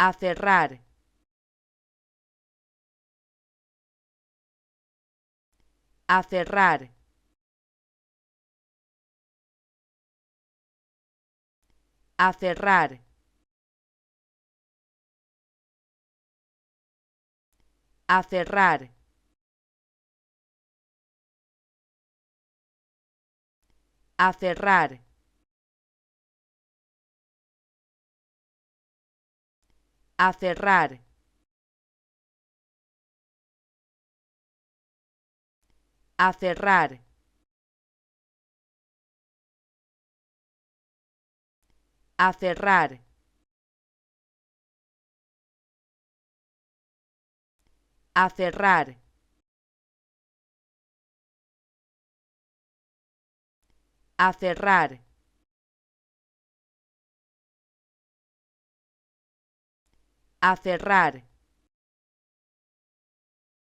A cerrar. A cerrar. A cerrar. A cerrar. A cerrar. A cerrar. A cerrar. A cerrar. A cerrar. A cerrar. A cerrar.